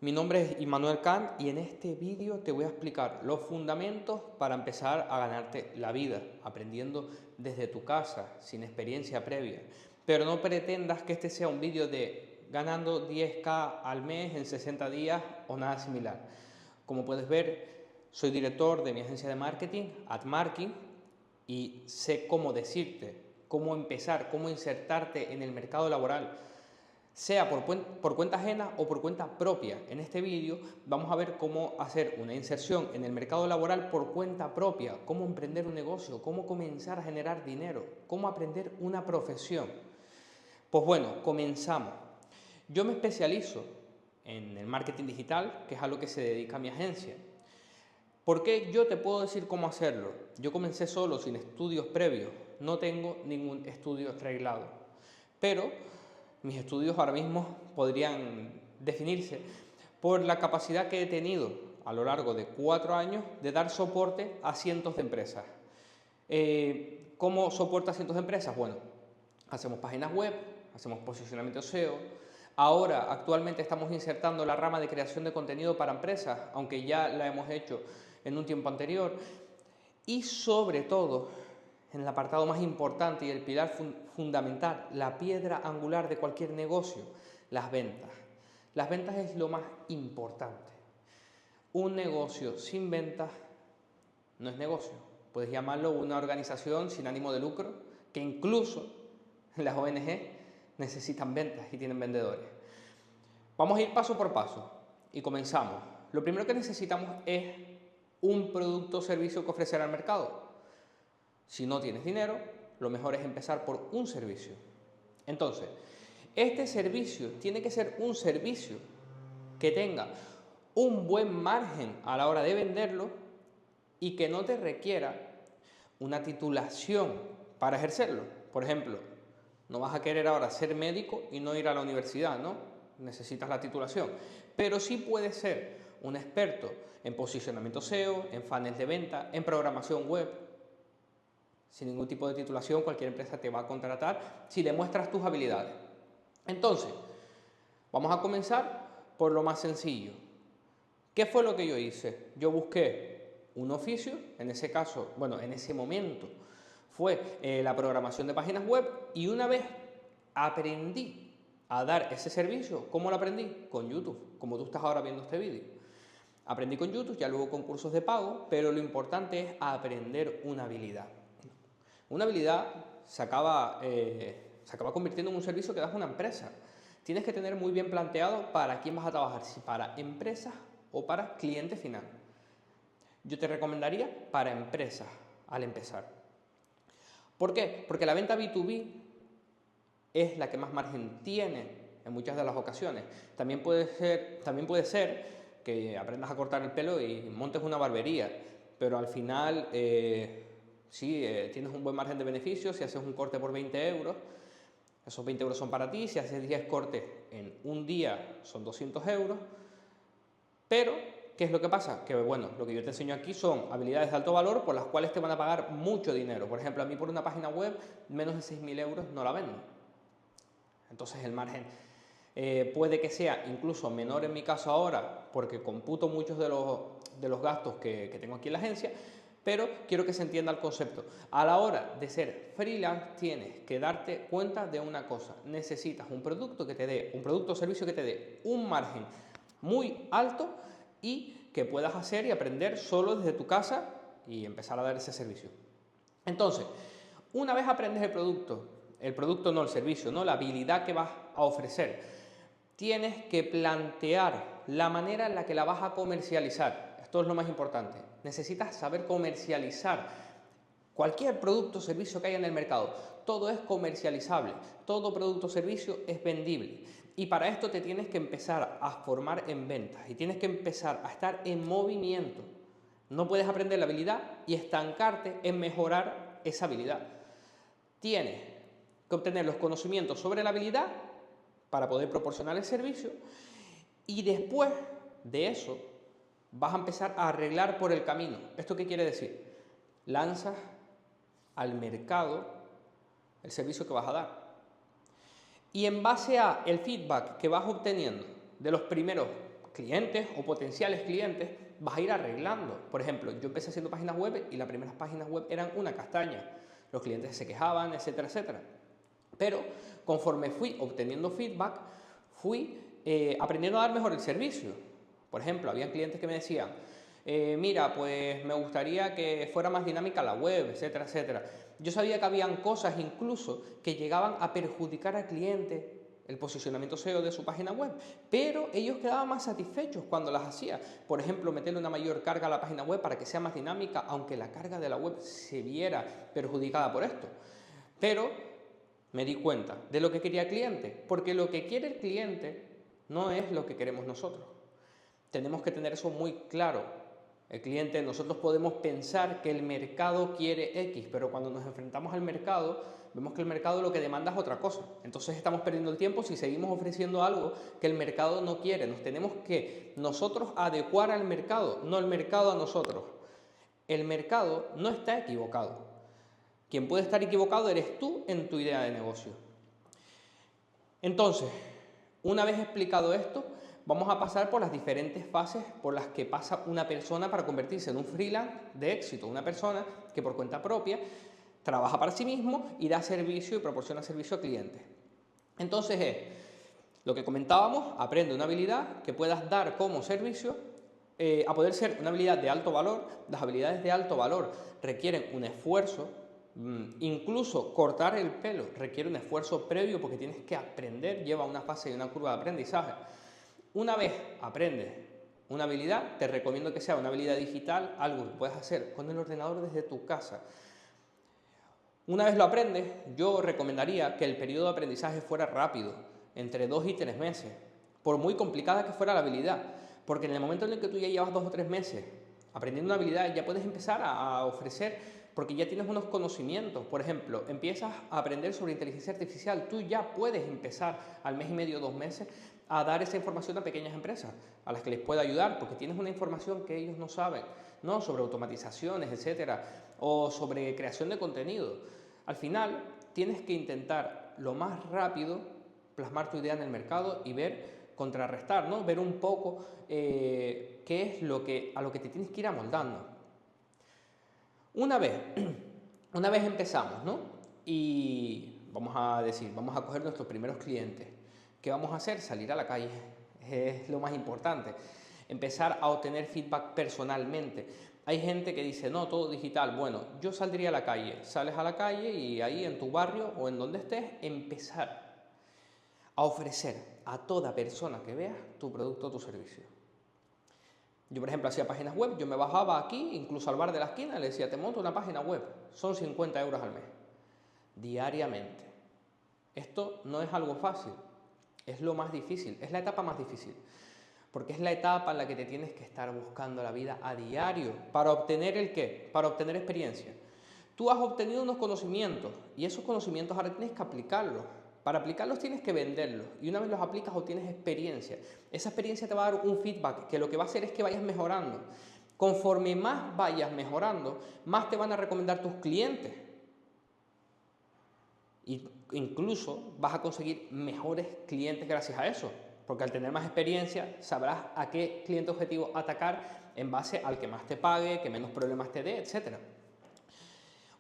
Mi nombre es Immanuel Kant y en este vídeo te voy a explicar los fundamentos para empezar a ganarte la vida, aprendiendo desde tu casa, sin experiencia previa. Pero no pretendas que este sea un vídeo de ganando 10K al mes en 60 días o nada similar. Como puedes ver, soy director de mi agencia de marketing, AdMarketing, y sé cómo decirte, cómo empezar, cómo insertarte en el mercado laboral, sea por cuenta ajena o por cuenta propia. En este vídeo vamos a ver cómo hacer una inserción en el mercado laboral por cuenta propia, cómo emprender un negocio, cómo comenzar a generar dinero, cómo aprender una profesión. Pues bueno, comenzamos. Yo me especializo en el marketing digital, que es a lo que se dedica mi agencia. ¿Por qué yo te puedo decir cómo hacerlo? Yo comencé solo, sin estudios previos, no tengo ningún estudio reglado, pero mis estudios ahora mismo podrían definirse por la capacidad que he tenido a lo largo de 4 años de dar soporte a cientos de empresas. ¿Cómo soporta a cientos de empresas? Bueno, hacemos páginas web, hacemos posicionamiento SEO. Ahora, actualmente estamos insertando la rama de creación de contenido para empresas, aunque ya la hemos hecho en un tiempo anterior. Y sobre todo, en el apartado más importante y el pilar fundamental, la piedra angular de cualquier negocio, las ventas. Las ventas es lo más importante. Un negocio sin ventas no es negocio. Puedes llamarlo una organización sin ánimo de lucro, que incluso las ONG necesitan ventas y tienen vendedores. Vamos a ir paso por paso y comenzamos. Lo primero que necesitamos es un producto o servicio que ofrecer al mercado. Si no tienes dinero, lo mejor es empezar por un servicio. Entonces, este servicio tiene que ser un servicio que tenga un buen margen a la hora de venderlo y que no te requiera una titulación para ejercerlo. Por ejemplo, no vas a querer ahora ser médico y no ir a la universidad, ¿no? Necesitas la titulación. Pero sí puedes ser un experto en posicionamiento SEO, en funnels de venta, en programación web. Sin ningún tipo de titulación, cualquier empresa te va a contratar si demuestras tus habilidades. Entonces, vamos a comenzar por lo más sencillo. ¿Qué fue lo que yo hice? Yo busqué un oficio, en ese caso, bueno, en ese momento fue la programación de páginas web, y una vez aprendí a dar ese servicio, ¿cómo lo aprendí? Con YouTube, como tú estás ahora viendo este vídeo. Aprendí con YouTube, ya luego con cursos de pago, pero lo importante es aprender una habilidad. Una habilidad se acaba convirtiendo en un servicio que das a una empresa. Tienes que tener muy bien planteado para quién vas a trabajar, si para empresas o para cliente final. Yo te recomendaría para empresas al empezar. ¿Por qué? Porque la venta B2B es la que más margen tiene en muchas de las ocasiones. También puede ser que aprendas a cortar el pelo y montes una barbería, pero al final tienes un buen margen de beneficio. Si haces un corte por 20 euros, esos 20 euros son para ti. Si haces 10 cortes en un día, son 200 euros. Pero, ¿qué es lo que pasa? Que bueno, lo que yo te enseño aquí son habilidades de alto valor por las cuales te van a pagar mucho dinero. Por ejemplo, a mí por una página web, menos de 6.000 euros no la vendo. Entonces el margen puede que sea incluso menor en mi caso ahora, porque computo muchos de los gastos que tengo aquí en la agencia, pero quiero que se entienda el concepto. A la hora de ser freelance tienes que darte cuenta de una cosa: necesitas un producto o servicio que te dé un margen muy alto y que puedas hacer y aprender solo desde tu casa y empezar a dar ese servicio. Entonces, una vez aprendes el servicio, ¿no? La habilidad que vas a ofrecer, tienes que plantear la manera en la que la vas a comercializar. Esto es lo más importante. Necesitas saber comercializar cualquier producto o servicio que haya en el mercado. Todo es comercializable, todo producto o servicio es vendible. Y para esto te tienes que empezar a formar en ventas y tienes que empezar a estar en movimiento. No puedes aprender la habilidad y estancarte en mejorar esa habilidad. Tienes que obtener los conocimientos sobre la habilidad para poder proporcionar el servicio, y después de eso vas a empezar a arreglar por el camino. ¿Esto qué quiere decir? Lanzas al mercado el servicio que vas a dar. Y en base a el feedback que vas obteniendo de los primeros clientes o potenciales clientes vas a ir arreglando. Por ejemplo, yo empecé haciendo páginas web y las primeras páginas web eran una castaña. Los clientes se quejaban, etcétera, etcétera. Pero conforme fui obteniendo feedback, fui aprendiendo a dar mejor el servicio. Por ejemplo, había clientes que me decían, mira, pues me gustaría que fuera más dinámica la web, etcétera, etcétera. Yo sabía que habían cosas incluso que llegaban a perjudicar al cliente, el posicionamiento SEO de su página web, pero ellos quedaban más satisfechos cuando las hacía. Por ejemplo, meterle una mayor carga a la página web para que sea más dinámica, aunque la carga de la web se viera perjudicada por esto. Pero me di cuenta de lo que quería el cliente, porque lo que quiere el cliente no es lo que queremos nosotros. Tenemos que tener eso muy claro. El cliente, nosotros podemos pensar que el mercado quiere X, pero cuando nos enfrentamos al mercado, vemos que el mercado lo que demanda es otra cosa. Entonces estamos perdiendo el tiempo si seguimos ofreciendo algo que el mercado no quiere. Nos tenemos que nosotros adecuar al mercado, no el mercado a nosotros. El mercado no está equivocado. Quien puede estar equivocado eres tú en tu idea de negocio. Entonces, una vez explicado esto, vamos a pasar por las diferentes fases por las que pasa una persona para convertirse en un freelance de éxito. Una persona que por cuenta propia trabaja para sí mismo y da servicio y proporciona servicio a clientes. Entonces lo que comentábamos, aprende una habilidad que puedas dar como servicio, a poder ser una habilidad de alto valor. Las habilidades de alto valor requieren un esfuerzo, incluso cortar el pelo requiere un esfuerzo previo porque tienes que aprender, lleva una fase y una curva de aprendizaje. Una vez aprendes una habilidad, te recomiendo que sea una habilidad digital, algo que puedas hacer con el ordenador desde tu casa. Una vez lo aprendes, yo recomendaría que el periodo de aprendizaje fuera rápido, entre 2 y 3 meses, por muy complicada que fuera la habilidad, porque en el momento en el que tú ya llevas 2 o 3 meses aprendiendo una habilidad, ya puedes empezar a ofrecer, porque ya tienes unos conocimientos. Por ejemplo, empiezas a aprender sobre inteligencia artificial, tú ya puedes empezar al mes y medio, 2 meses, a dar esa información a pequeñas empresas, a las que les pueda ayudar, porque tienes una información que ellos no saben, ¿no? Sobre automatizaciones, etcétera, o sobre creación de contenido. Al final, tienes que intentar lo más rápido plasmar tu idea en el mercado y ver, contrarrestar, ¿no? Ver un poco qué es a lo que te tienes que ir amoldando. Una vez empezamos, ¿no? Y vamos a coger nuestros primeros clientes. ¿Qué vamos a hacer? Salir a la calle. Es lo más importante. Empezar a obtener feedback personalmente. Hay gente que dice, no, todo digital. Bueno, yo saldría a la calle. Sales a la calle y ahí en tu barrio o en donde estés, empezar a ofrecer a toda persona que veas tu producto o tu servicio. Yo, por ejemplo, hacía páginas web. Yo me bajaba aquí, incluso al bar de la esquina, le decía, te monto una página web. Son 50 euros al mes. Diariamente. Esto no es algo fácil. Es lo más difícil, es la etapa más difícil, porque es la etapa en la que te tienes que estar buscando la vida a diario para obtener ¿el qué? Para obtener experiencia. Tú has obtenido unos conocimientos y esos conocimientos ahora tienes que aplicarlos. Para aplicarlos tienes que venderlos y una vez los aplicas obtienes experiencia. Esa experiencia te va a dar un feedback que lo que va a hacer es que vayas mejorando. Conforme más vayas mejorando, más te van a recomendar tus clientes. Y incluso vas a conseguir mejores clientes gracias a eso, porque al tener más experiencia sabrás a qué cliente objetivo atacar en base al que más te pague, que menos problemas te dé, etc.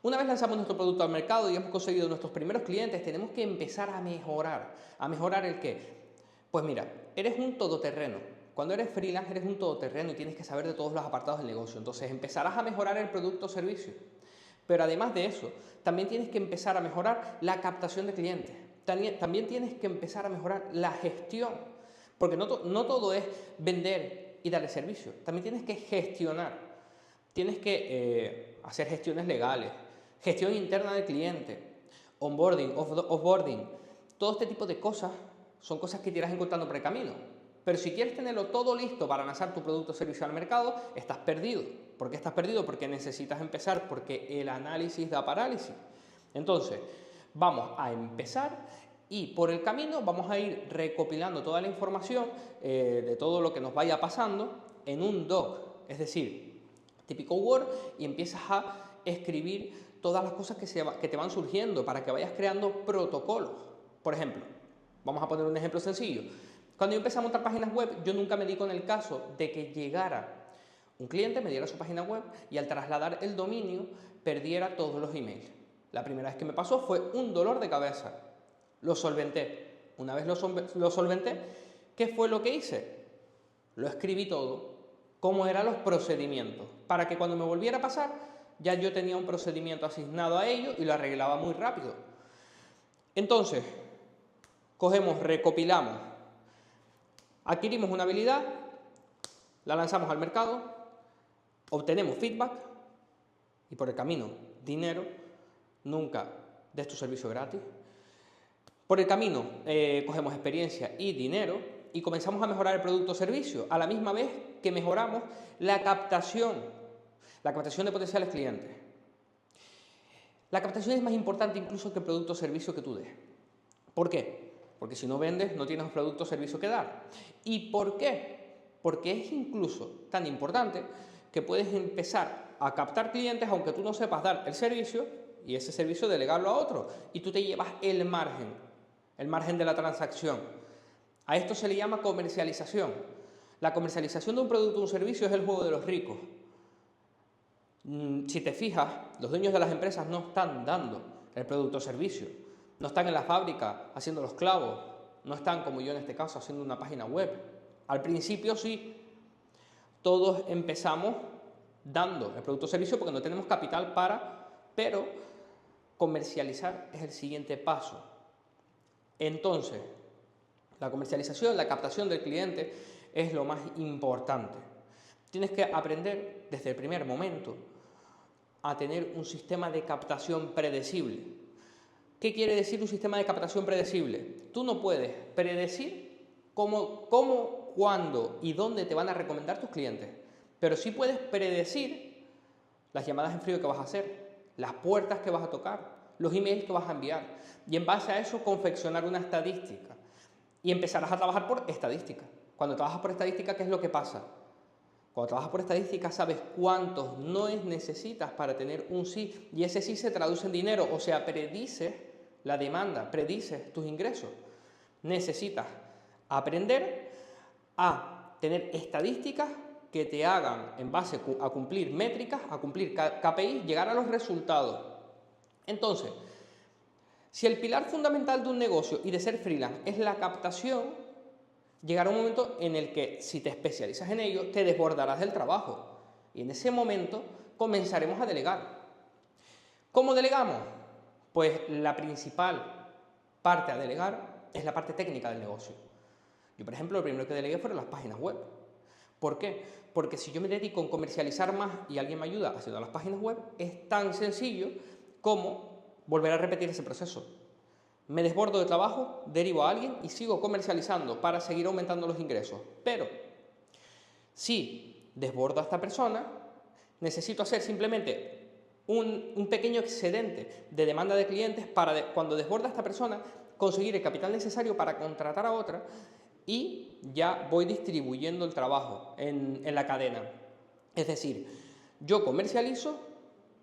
Una vez lanzamos nuestro producto al mercado y hemos conseguido nuestros primeros clientes, tenemos que empezar a mejorar. ¿A mejorar el qué? Pues mira, eres un todoterreno. Cuando eres freelance eres un todoterreno y tienes que saber de todos los apartados del negocio. Entonces empezarás a mejorar el producto o servicio. Pero además de eso, también tienes que empezar a mejorar la captación de clientes. También tienes que empezar a mejorar la gestión. Porque no todo es vender y darle servicio. También tienes que gestionar. Tienes que hacer gestiones legales, gestión interna del cliente, onboarding, offboarding. Todo este tipo de cosas son cosas que te irás encontrando por el camino. Pero si quieres tenerlo todo listo para lanzar tu producto o servicio al mercado, estás perdido. ¿Por qué estás perdido? Porque necesitas empezar, porque el análisis da parálisis. Entonces, vamos a empezar y por el camino vamos a ir recopilando toda la información de todo lo que nos vaya pasando en un doc, es decir, típico Word, y empiezas a escribir todas las cosas que te van surgiendo para que vayas creando protocolos. Por ejemplo, vamos a poner un ejemplo sencillo. Cuando yo empecé a montar páginas web, yo nunca me di con el caso de que llegara un cliente, me diera su página web y al trasladar el dominio perdiera todos los emails. La primera vez que me pasó fue un dolor de cabeza. Lo solventé. Una vez lo solventé, ¿qué fue lo que hice? Lo escribí todo, cómo eran los procedimientos, para que cuando me volviera a pasar, ya yo tenía un procedimiento asignado a ello y lo arreglaba muy rápido. Entonces, cogemos, recopilamos, adquirimos una habilidad, la lanzamos al mercado, obtenemos feedback y por el camino dinero. Nunca des tu servicio gratis. Por el camino cogemos experiencia y dinero y comenzamos a mejorar el producto o servicio a la misma vez que mejoramos la captación de potenciales clientes. La captación es más importante incluso que el producto o servicio que tú des. ¿Por qué? Porque si no vendes no tienes un producto o servicio que dar. ¿Y por qué? Porque es incluso tan importante que puedes empezar a captar clientes aunque tú no sepas dar el servicio y ese servicio delegarlo a otro y tú te llevas el margen de la transacción. A esto se le llama comercialización. La comercialización de un producto o un servicio es el juego de los ricos. Si te fijas, los dueños de las empresas no están dando el producto o servicio, no están en la fábrica haciendo los clavos, no están como yo en este caso haciendo una página web. Al principio sí, todos empezamos dando el producto o servicio porque no tenemos capital pero comercializar es el siguiente paso. Entonces, la comercialización, la captación del cliente es lo más importante. Tienes que aprender desde el primer momento a tener un sistema de captación predecible. ¿Qué quiere decir un sistema de captación predecible? Tú no puedes predecir cómo, cuándo y dónde te van a recomendar tus clientes, pero sí puedes predecir las llamadas en frío que vas a hacer, las puertas que vas a tocar, los emails que vas a enviar y en base a eso confeccionar una estadística y empezarás a trabajar por estadística. Cuando trabajas por estadística, ¿qué es lo que pasa? Cuando trabajas por estadística sabes cuántos noes necesitas para tener un sí y ese sí se traduce en dinero, o sea, predices la demanda, predices tus ingresos. Necesitas aprender a tener estadísticas que te hagan, en base a cumplir métricas, a cumplir KPI, llegar a los resultados. Entonces, si el pilar fundamental de un negocio y de ser freelance es la captación, llegará un momento en el que, si te especializas en ello, te desbordarás del trabajo. Y en ese momento comenzaremos a delegar. ¿Cómo delegamos? Pues la principal parte a delegar es la parte técnica del negocio. Yo, por ejemplo, lo primero que delegué fueron las páginas web. ¿Por qué? Porque si yo me dedico a comercializar más y alguien me ayuda haciendo las páginas web, es tan sencillo como volver a repetir ese proceso. Me desbordo de trabajo, derivo a alguien y sigo comercializando para seguir aumentando los ingresos. Pero si desbordo a esta persona, necesito hacer simplemente un pequeño excedente de demanda de clientes para cuando desborda a esta persona conseguir el capital necesario para contratar a otra y ya voy distribuyendo el trabajo en la cadena. Es decir, yo comercializo,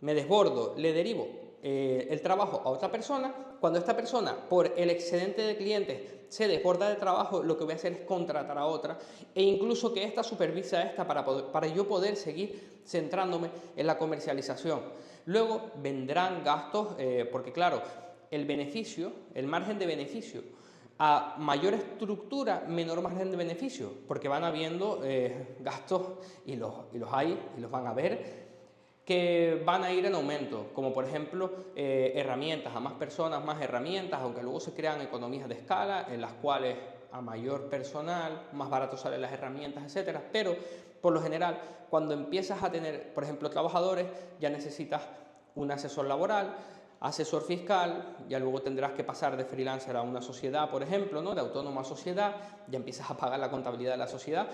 me desbordo, le derivo el trabajo a otra persona. Cuando esta persona, por el excedente de clientes, se desborda de trabajo, lo que voy a hacer es contratar a otra e incluso que ésta supervise a esta para yo poder seguir centrándome en la comercialización. Luego vendrán gastos, porque claro, el beneficio, el margen de beneficio, a mayor estructura, menor margen de beneficio, porque van habiendo gastos y los hay y los van a ver, que van a ir en aumento, como por ejemplo herramientas, a más personas, más herramientas, aunque luego se crean economías de escala en las cuales a mayor personal, más barato salen las herramientas, etcétera. Pero por lo general, cuando empiezas a tener, por ejemplo, trabajadores, ya necesitas un asesor laboral, asesor fiscal, ya luego tendrás que pasar de freelancer a una sociedad, por ejemplo, ¿no? De autónomo a sociedad, ya empiezas a pagar la contabilidad de la sociedad.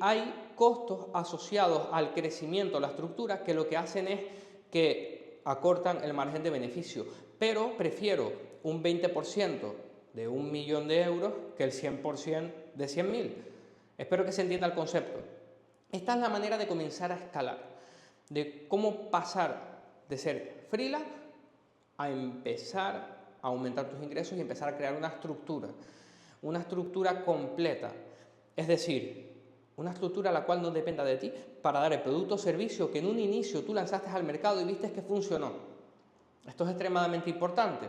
Hay costos asociados al crecimiento de la estructura que lo que hacen es que acortan el margen de beneficio, pero prefiero un 20% de 1 millón de euros que el 100% de 100.000. Espero que se entienda el concepto. Esta es la manera de comenzar a escalar, de cómo pasar de ser freelance a empezar a aumentar tus ingresos y empezar a crear una estructura. una estructura completa, es decir, una estructura la cual no dependa de ti para dar el producto o servicio que en un inicio tú lanzaste al mercado y viste que funcionó. Esto es extremadamente importante,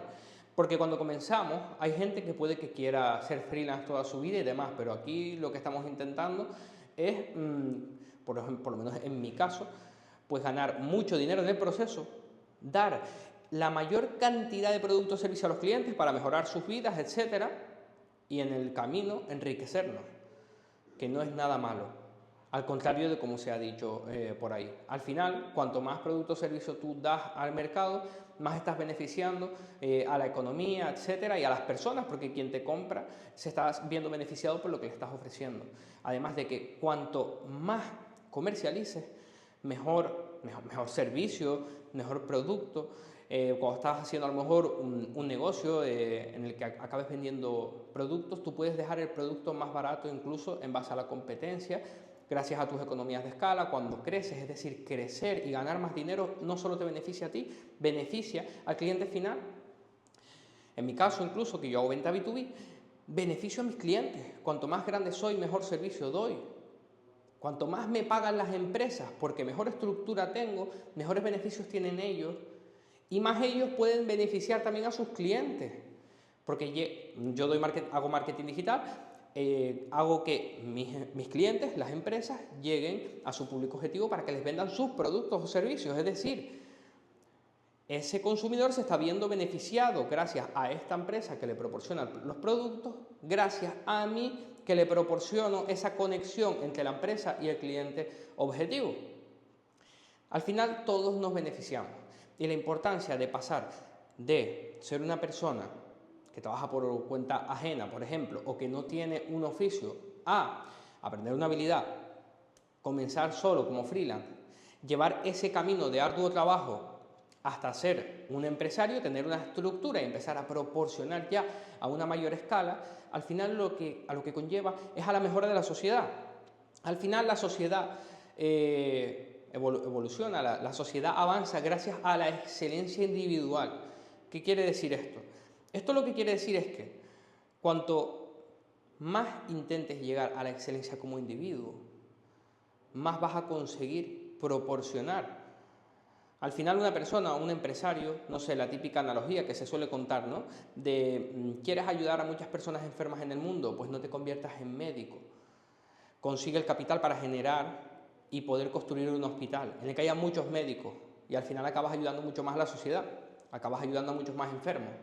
porque cuando comenzamos hay gente que puede que quiera ser freelance toda su vida y demás, pero aquí lo que estamos intentando es, por lo menos en mi caso, pues ganar mucho dinero en el proceso, dar la mayor cantidad de productos o servicios a los clientes para mejorar sus vidas, etcétera, y en el camino enriquecernos, que no es nada malo, al contrario de como se ha dicho por ahí. Al final, cuanto más productos o servicios tú das al mercado, más estás beneficiando a la economía, etcétera, y a las personas, porque quien te compra se está viendo beneficiado por lo que le estás ofreciendo. Además de que cuanto más comercialices, mejor servicio, mejor producto. Cuando estás haciendo a lo mejor un negocio en el que acabes vendiendo productos, tú puedes dejar el producto más barato incluso en base a la competencia, gracias a tus economías de escala. Cuando creces, es decir, crecer y ganar más dinero, no solo te beneficia a ti, beneficia al cliente final. En mi caso, incluso, que yo hago venta B2B, beneficio a mis clientes. Cuanto más grande soy, mejor servicio doy. Cuanto más me pagan las empresas, porque mejor estructura tengo, mejores beneficios tienen ellos, y más ellos pueden beneficiar también a sus clientes. Porque yo hago marketing digital, hago que mis clientes, las empresas, lleguen a su público objetivo para que les vendan sus productos o servicios. Es decir, ese consumidor se está viendo beneficiado gracias a esta empresa que le proporciona los productos, gracias a mí que le proporciono esa conexión entre la empresa y el cliente objetivo. Al final todos nos beneficiamos, y la importancia de pasar de ser una persona que trabaja por cuenta ajena, por ejemplo, o que no tiene un oficio, a aprender una habilidad, comenzar solo como freelance, llevar ese camino de arduo trabajo hasta ser un empresario, tener una estructura y empezar a proporcionar ya a una mayor escala, al final a lo que conlleva es a la mejora de la sociedad. Al final la sociedad evoluciona, la sociedad avanza gracias a la excelencia individual. ¿Qué quiere decir esto? Esto lo que quiere decir es que cuanto más intentes llegar a la excelencia como individuo, más vas a conseguir proporcionar. Al final una persona, un empresario, no sé, la típica analogía que se suele contar, ¿no? ¿Quieres ayudar a muchas personas enfermas en el mundo? Pues no te conviertas en médico. Consigue el capital para generar y poder construir un hospital en el que haya muchos médicos, y al final acabas ayudando mucho más a la sociedad, acabas ayudando a muchos más enfermos.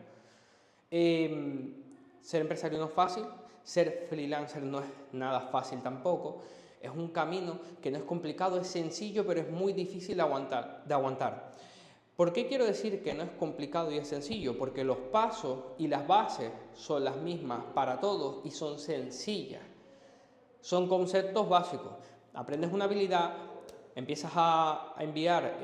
Ser empresario no es fácil, ser freelancer no es nada fácil tampoco. Es un camino que no es complicado, es sencillo, pero es muy difícil de aguantar. ¿Por qué quiero decir que no es complicado y es sencillo? Porque los pasos y las bases son las mismas para todos y son sencillas. Son conceptos básicos. Aprendes una habilidad, empiezas a enviar,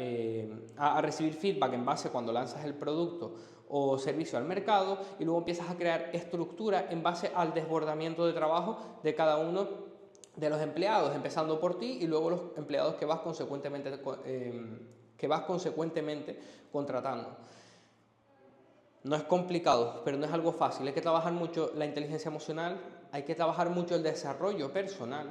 a recibir feedback en base cuando lanzas el producto o servicio al mercado, y luego empiezas a crear estructura en base al desbordamiento de trabajo de cada uno de los empleados, empezando por ti y luego los empleados que vas consecuentemente contratando. No es complicado, pero no es algo fácil. Hay que trabajar mucho la inteligencia emocional, hay que trabajar mucho el desarrollo personal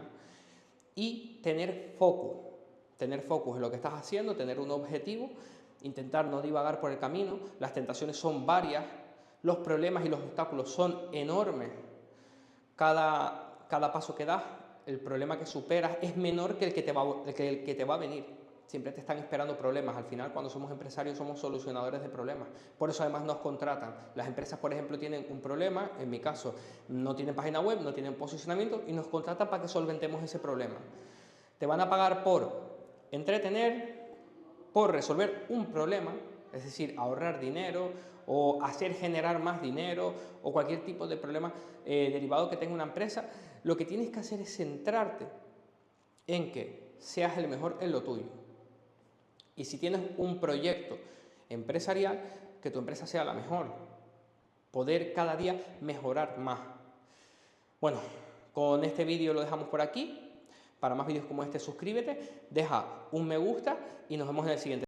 y tener foco. Tener foco en lo que estás haciendo, tener un objetivo, intentar no divagar por el camino. Las tentaciones son varias, los problemas y los obstáculos son enormes. Cada paso que das, el problema que superas es menor que el que te va a venir. Siempre te están esperando problemas. Al final, cuando somos empresarios, somos solucionadores de problemas. Por eso, además, nos contratan. Las empresas, por ejemplo, tienen un problema. En mi caso, no tienen página web, no tienen posicionamiento, y nos contratan para que solventemos ese problema. Te van a pagar por entretener, por resolver un problema, es decir, ahorrar dinero o hacer generar más dinero o cualquier tipo de problema derivado que tenga una empresa. Lo que tienes que hacer es centrarte en que seas el mejor en lo tuyo. Y si tienes un proyecto empresarial, que tu empresa sea la mejor. Poder cada día mejorar más. Bueno, con este vídeo lo dejamos por aquí. Para más vídeos como este, suscríbete, deja un me gusta y nos vemos en el siguiente.